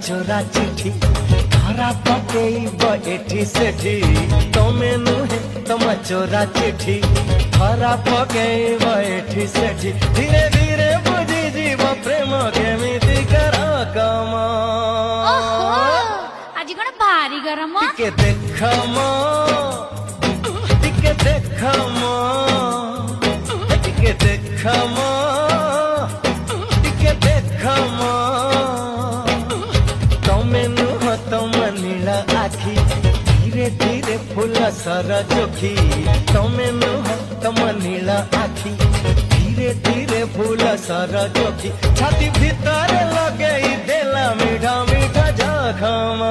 चोरा चिठी धरा पकेइब एठी सेठी तमे नुहे तुम चोरा चिठी धरा पकेइब एठी सेठी धीरे धीरे बुझी जीव प्रेम केमिति कर कम आज कौन भारी गरम टिके देख म टिके देख म टिके देख म टिके देख म तमे नुह तुम नीला आखी धीरे धीरे फूल सर चोखी तमे नुह तुम नीला आखी धीरे धीरे फूल सर चोखी छाती भीतर लगे देला मीठा मीठा जखम